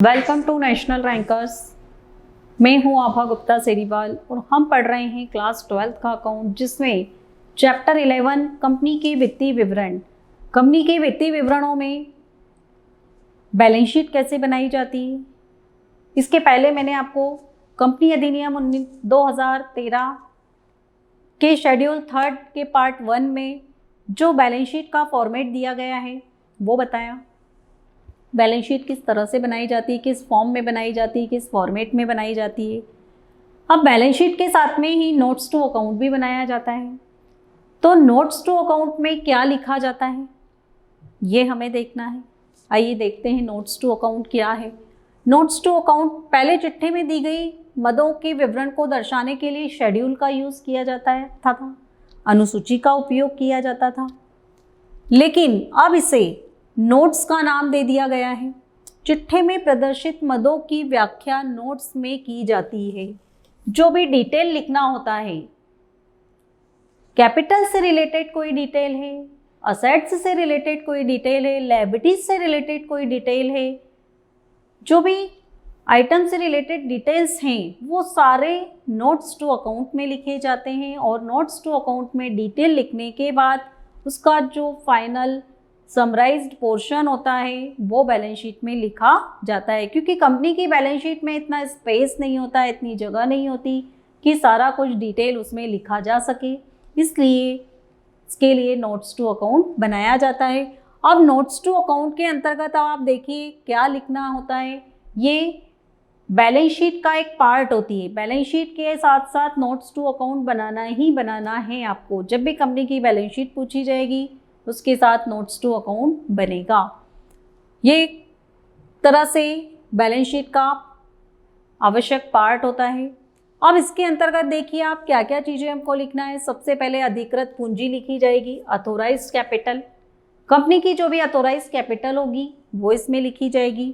Welcome to national rankers. मैं हूं आभा गुप्ता सेरीवाल और हम पढ़ रहे हैं क्लास 12th का अकाउंट, जिसमें चैप्टर 11 कंपनी के वित्तीय विवरण। कंपनी के वित्तीय विवरणों में बैलेंस शीट कैसे बनाई जाती है, इसके पहले मैंने आपको कंपनी अधिनियम 2013 के शेड्यूल 3 के पार्ट 1 में जो बैलेंस शीट का फॉर्मेट दिया गया है वो बताया। बैलेंस शीट किस तरह से बनाई जाती है, किस फॉर्म में बनाई जाती है, किस फॉर्मेट में बनाई जाती है। अब बैलेंस शीट के साथ में ही नोट्स टू अकाउंट भी बनाया जाता है। तो नोट्स टू अकाउंट में क्या लिखा जाता है ये हमें देखना है। आइए देखते हैं नोट्स टू अकाउंट क्या है। नोट्स टू अकाउंट पहले चिट्ठी में दी गई मदों के विवरण को दर्शाने के लिए शेड्यूल का यूज़ किया जाता था, अनुसूची का उपयोग किया जाता था, लेकिन अब इसे नोट्स का नाम दे दिया गया है। चिट्ठी में प्रदर्शित मदों की व्याख्या नोट्स में की जाती है। जो भी डिटेल लिखना होता है, कैपिटल से रिलेटेड कोई डिटेल है, असेट्स से रिलेटेड कोई डिटेल है, लायबिलिटीज से रिलेटेड कोई डिटेल है, जो भी आइटम से रिलेटेड डिटेल्स हैं वो सारे नोट्स टू अकाउंट में लिखे जाते हैं। और नोट्स टू अकाउंट में डिटेल लिखने के बाद उसका जो फाइनल समराइज्ड पोर्शन होता है वो बैलेंस शीट में लिखा जाता है। क्योंकि कंपनी की बैलेंस शीट में इतना स्पेस नहीं होता, इतनी जगह नहीं होती कि सारा कुछ डिटेल उसमें लिखा जा सके, इसलिए इसके लिए नोट्स टू अकाउंट बनाया जाता है। अब नोट्स टू अकाउंट के अंतर्गत आप देखिए क्या लिखना होता है। ये बैलेंस शीट का एक पार्ट होती है। बैलेंस शीट के साथ साथ नोट्स टू अकाउंट बनाना ही बनाना है आपको। जब भी कंपनी की बैलेंस शीट पूछी जाएगी उसके साथ नोट्स टू अकाउंट बनेगा। ये एक तरह से बैलेंस शीट का आवश्यक पार्ट होता है। अब इसके अंतर्गत देखिए आप क्या क्या चीज़ें हमको लिखना है। सबसे पहले अधिकृत पूंजी लिखी जाएगी, अथोराइज्ड कैपिटल। कंपनी की जो भी अथोराइज्ड कैपिटल होगी वो इसमें लिखी जाएगी।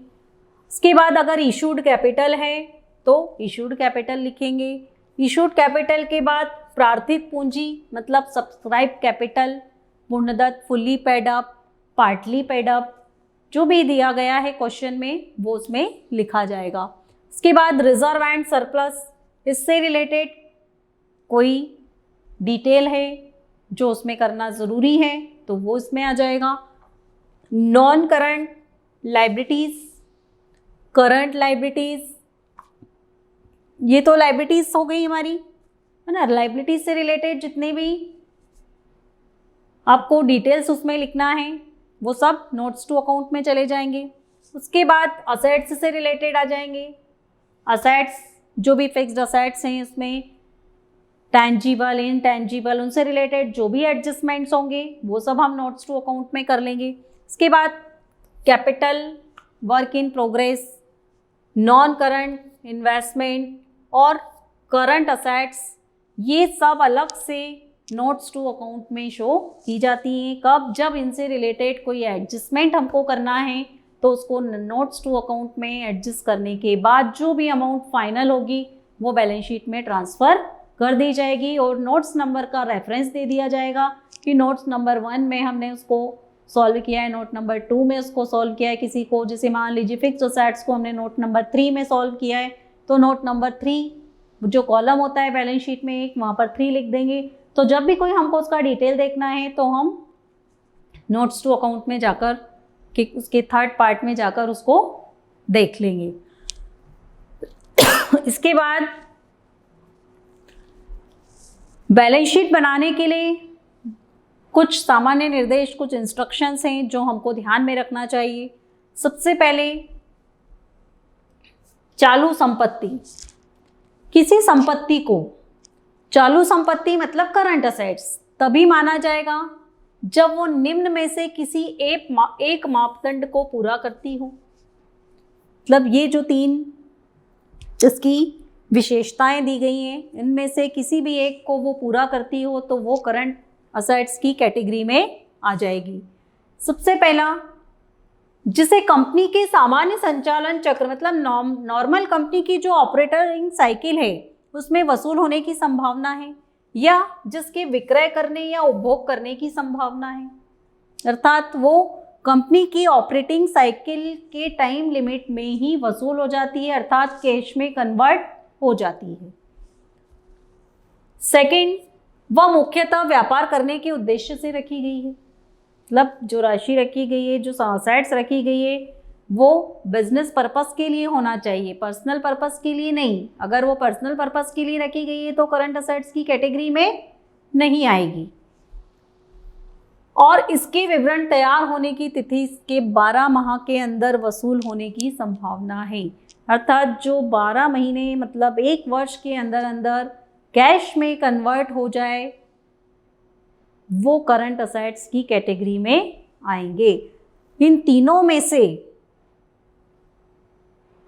इसके बाद अगर इशूड कैपिटल है तो इशूड कैपिटल लिखेंगे। इशूड कैपिटल के बाद प्रार्थित पूंजी मतलब सब्सक्राइब कैपिटल, पूर्णदत्त, fully paid up, partly paid up, जो भी दिया गया है क्वेश्चन में वो उसमें लिखा जाएगा। इसके बाद रिजर्व एंड सरप्लस, इससे रिलेटेड कोई डिटेल है जो उसमें करना ज़रूरी है तो वो इसमें आ जाएगा। Non current liabilities, current liabilities, ये तो लाइबिलिटीज़ हो गई हमारी, है ना। लाइबिलिटीज़ से रिलेटेड जितने भी आपको डिटेल्स उसमें लिखना है वो सब नोट्स टू अकाउंट में चले जाएंगे। उसके बाद असेट्स से रिलेटेड आ जाएंगे। असेट्स जो भी फिक्स्ड असेट्स हैं उसमें टैंजिबल, इनटैंजिबल, उनसे रिलेटेड जो भी एडजस्टमेंट्स होंगे वो सब हम नोट्स टू अकाउंट में कर लेंगे। इसके बाद capital, work in progress, non current investment और करंट असेट्स, ये सब अलग से नोट्स टू अकाउंट में शो की जाती हैं। कब? जब इनसे रिलेटेड कोई एडजस्टमेंट हमको करना है तो उसको नोट्स टू अकाउंट में एडजस्ट करने के बाद जो भी अमाउंट फाइनल होगी वो बैलेंस शीट में ट्रांसफ़र कर दी जाएगी। और नोट्स नंबर का रेफरेंस दे दिया जाएगा कि नोट्स नंबर 1 में हमने उसको सॉल्व किया है, नोट नंबर 2 में उसको सॉल्व किया है किसी को। जैसे मान लीजिए फिक्स्ड असेट्स को हमने नोट नंबर 3 में सॉल्व किया है तो नोट नंबर 3 जो कॉलम होता है बैलेंस शीट में एक, वहाँ पर 3 लिख देंगे। तो जब भी कोई हमको उसका डिटेल देखना है तो हम नोट्स टू अकाउंट में जाकर कि उसके 3rd पार्ट में जाकर उसको देख लेंगे। इसके बाद बैलेंस शीट बनाने के लिए कुछ सामान्य निर्देश, कुछ इंस्ट्रक्शंस हैं जो हमको ध्यान में रखना चाहिए। सबसे पहले चालू संपत्ति, किसी संपत्ति को चालू संपत्ति मतलब करंट असेट्स तभी माना जाएगा जब वो निम्न में से किसी एक मापदंड को पूरा करती हो। मतलब ये जो 3 इसकी विशेषताएं दी गई हैं इनमें से किसी भी एक को वो पूरा करती हो तो वो करंट असेट्स की कैटेगरी में आ जाएगी। सबसे पहला, जिसे कंपनी के सामान्य संचालन चक्र मतलब नॉर्मल कंपनी की जो ऑपरेटिंग साइकिल है उसमें वसूल होने की संभावना है, या जिसके विक्रय करने या उपभोग करने की संभावना है। अर्थात वो कंपनी की ऑपरेटिंग साइकिल के टाइम लिमिट में ही वसूल हो जाती है, अर्थात कैश में कन्वर्ट हो जाती है। सेकंड, वह मुख्यतः व्यापार करने के उद्देश्य से रखी गई है, मतलब जो राशि रखी गई है, जो असेट्स रखी गई है, वो बिजनेस पर्पस के लिए होना चाहिए, पर्सनल पर्पस के लिए नहीं। अगर वो पर्सनल पर्पस के लिए रखी गई है तो करंट असेट्स की कैटेगरी में नहीं आएगी। और इसके विवरण तैयार होने की तिथि के 12 माह के अंदर वसूल होने की संभावना है, अर्थात जो 12 महीने मतलब 1 वर्ष के अंदर अंदर कैश में कन्वर्ट हो जाए वो करंट असेट्स की कैटेगरी में आएंगे। इन तीनों में से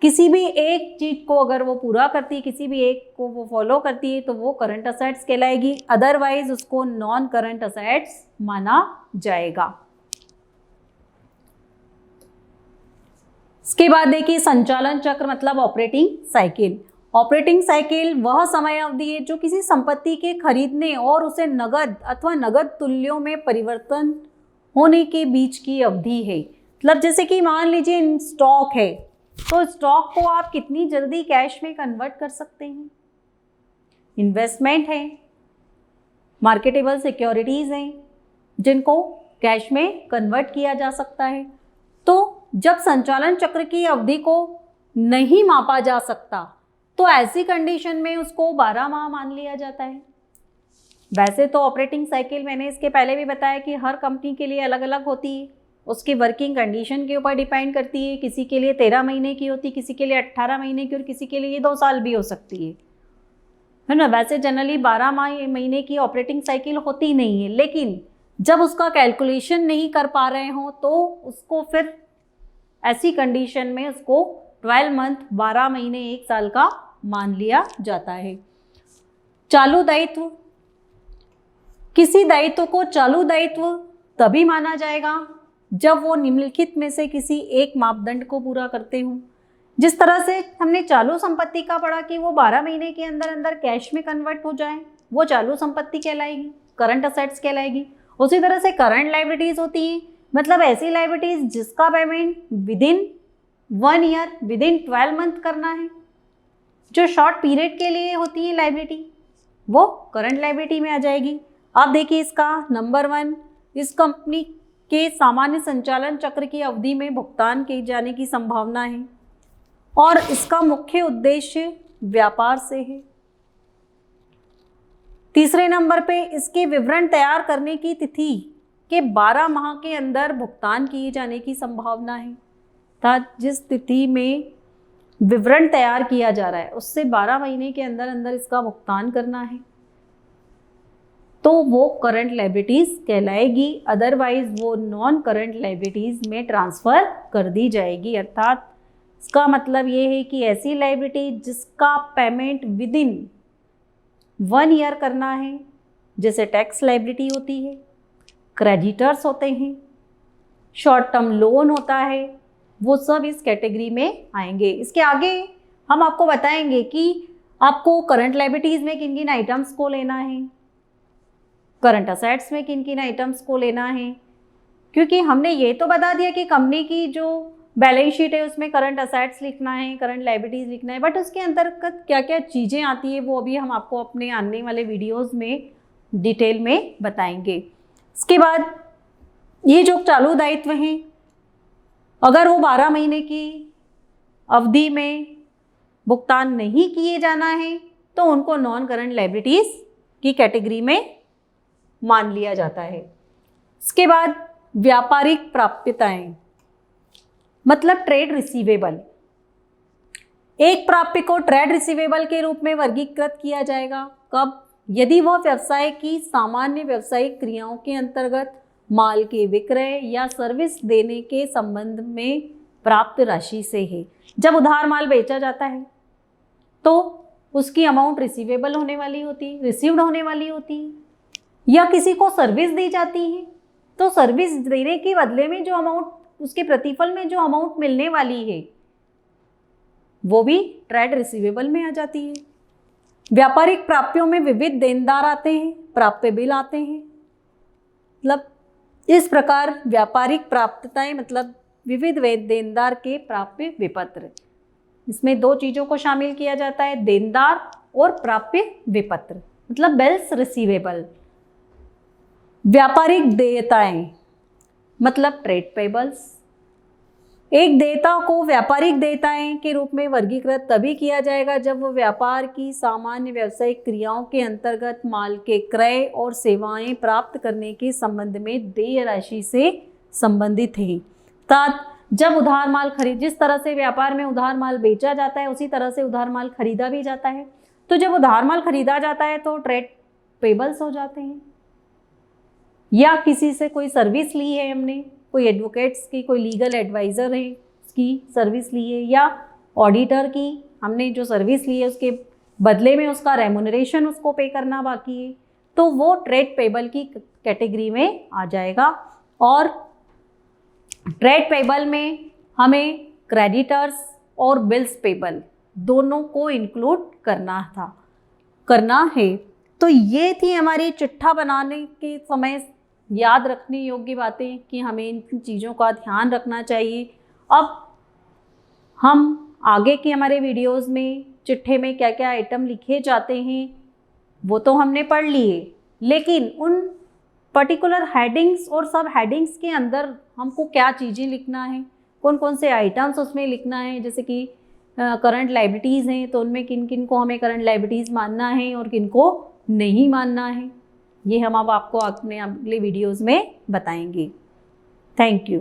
किसी भी एक चीज को अगर वो पूरा करती है, किसी भी एक को वो फॉलो करती है तो वो करंट असेट्स कहलाएगी, अदरवाइज उसको नॉन करंट असेट्स माना जाएगा। इसके बाद देखिए संचालन चक्र मतलब ऑपरेटिंग साइकिल। ऑपरेटिंग साइकिल वह समय अवधि है जो किसी संपत्ति के खरीदने और उसे नगद अथवा नगद तुल्यों में परिवर्तन होने के बीच की अवधि है। मतलब जैसे कि मान लीजिए स्टॉक है, तो स्टॉक को आप कितनी जल्दी कैश में कन्वर्ट कर सकते हैं। इन्वेस्टमेंट है, मार्केटेबल सिक्योरिटीज हैं जिनको कैश में कन्वर्ट किया जा सकता है। तो जब संचालन चक्र की अवधि को नहीं मापा जा सकता तो ऐसी कंडीशन में उसको 12 माह मान लिया जाता है। वैसे तो ऑपरेटिंग साइकिल मैंने इसके पहले भी बताया कि हर कंपनी के लिए अलग अलग होती है, उसकी वर्किंग कंडीशन के ऊपर डिपेंड करती है। किसी के लिए 13 महीने की होती, किसी के लिए 18 महीने की और किसी के लिए 2 साल भी हो सकती है ना। वैसे जनरली 12 महीने की ऑपरेटिंग साइकिल होती नहीं है, लेकिन जब उसका कैलकुलेशन नहीं कर पा रहे हो तो उसको फिर ऐसी कंडीशन में उसको 12 मंथ 12 महीने 1 साल का मान लिया जाता है। चालू दायित्व, किसी दायित्व को चालू दायित्व तभी माना जाएगा जब वो निम्नलिखित में से किसी एक मापदंड को पूरा करते हों। जिस तरह से हमने चालू संपत्ति का पढ़ा कि वो 12 महीने के अंदर अंदर कैश में कन्वर्ट हो जाए, वो चालू संपत्ति कहलाएगी, करंट असेट्स कहलाएगी। उसी तरह से करंट लायबिलिटीज होती हैं, मतलब ऐसी लायबिलिटीज जिसका payment within 1 year within 12 month करना है। जो शॉर्ट पीरियड के लिए होती है लायबिलिटी वो करंट लायबिलिटी में आ जाएगी। आप देखिए इसका नंबर 1, इस कंपनी के सामान्य संचालन चक्र की अवधि में भुगतान किए जाने की संभावना है और इसका मुख्य उद्देश्य व्यापार से है। तीसरे नंबर पे इसके विवरण तैयार करने की तिथि के 12 माह के अंदर भुगतान किए जाने की संभावना है, अर्थात जिस तिथि में विवरण तैयार किया जा रहा है उससे 12 महीने के अंदर अंदर इसका भुगतान करना है तो वो करंट लायबिलिटीज कहलाएगी, अदरवाइज वो नॉन करंट लायबिलिटीज में ट्रांसफर कर दी जाएगी। अर्थात इसका मतलब ये है कि ऐसी लायबिलिटी जिसका पेमेंट विदिन 1 ईयर करना है, जैसे टैक्स लायबिलिटी होती है, क्रेडिटर्स होते हैं, शॉर्ट टर्म लोन होता है, वो सब इस कैटेगरी में आएंगे। इसके आगे हम आपको बताएंगे कि आपको करंट लायबिलिटीज में किन किन आइटम्स को लेना है, करंट असेट्स में किन किन आइटम्स को लेना है, क्योंकि हमने ये तो बता दिया कि कंपनी की जो बैलेंस शीट है उसमें करंट असेट्स लिखना है, करंट लायबिलिटीज लिखना है, बट उसके अंतर्गत क्या क्या चीज़ें आती है वो अभी हम आपको अपने आने वाले वीडियोस में डिटेल में बताएंगे। इसके बाद ये जो चालू दायित्व हैं, अगर वो 12 महीने की अवधि में भुगतान नहीं किए जाना है तो उनको नॉन करंट लायबिलिटीज की कैटेगरी में मान लिया जाता है। इसके बाद व्यापारिक प्राप्यताएं मतलब ट्रेड रिसीवेबल। एक प्राप्य को ट्रेड रिसीवेबल के रूप में वर्गीकृत किया जाएगा कब? यदि वह व्यवसाय की सामान्य व्यावसायिक क्रियाओं के अंतर्गत माल के विक्रय या सर्विस देने के संबंध में प्राप्त राशि से है। जब उधार माल बेचा जाता है तो उसकी अमाउंट रिसीवेबल होने वाली होती है, रिसीव्ड होने वाली होती है, या किसी को सर्विस दी जाती है तो सर्विस देने के बदले में जो अमाउंट, उसके प्रतिफल में जो अमाउंट मिलने वाली है वो भी ट्रेड रिसीवेबल में आ जाती है। व्यापारिक प्राप्यों में विविध देनदार आते हैं, प्राप्य बिल आते हैं, मतलब इस प्रकार व्यापारिक प्राप्तताएं मतलब विविध देनदार के प्राप्य विपत्र, इसमें दो चीज़ों को शामिल किया जाता है, देनदार और प्राप्य विपत्र मतलब बिल्स रिसीवेबल। व्यापारिक देयताएं मतलब ट्रेड पेबल्स। एक देयता को व्यापारिक देयताएं के रूप में वर्गीकृत तभी किया जाएगा जब वो व्यापार की सामान्य व्यावसायिक क्रियाओं के अंतर्गत माल के क्रय और सेवाएं प्राप्त करने के संबंध में देय राशि से संबंधित है। जब उधार माल जिस तरह से व्यापार में उधार माल बेचा जाता है उसी तरह से उधार माल खरीदा भी जाता है। तो जब उधार माल खरीदा जाता है तो ट्रेड पेबल्स हो जाते हैं, या किसी से कोई सर्विस ली है हमने, कोई एडवोकेट्स की, कोई लीगल एडवाइज़र है उसकी सर्विस ली है, या ऑडिटर की हमने जो सर्विस ली है उसके बदले में उसका रेम्यूनरेशन उसको पे करना बाकी है, तो वो ट्रेड पेबल की कैटेगरी में आ जाएगा। और ट्रेड पेबल में हमें क्रेडिटर्स और बिल्स पेबल दोनों को इंक्लूड करना है। तो ये थी हमारी चिट्ठा बनाने के समय याद रखने योग्य बातें कि हमें इन चीज़ों का ध्यान रखना चाहिए। अब हम आगे के हमारे वीडियोस में चिट्ठे में क्या क्या आइटम लिखे जाते हैं वो तो हमने पढ़ लिए, लेकिन उन पर्टिकुलर हेडिंग्स और सब हेडिंग्स के अंदर हमको क्या चीज़ें लिखना है, कौन कौन से आइटम्स उसमें लिखना है, जैसे कि करंट लायबिलिटीज़ हैं तो उनमें किन किन को हमें करंट लायबिलिटीज़ मानना है और किन को नहीं मानना है, ये हम अब आपको अपने अगले वीडियोज़ में बताएंगे। Thank you.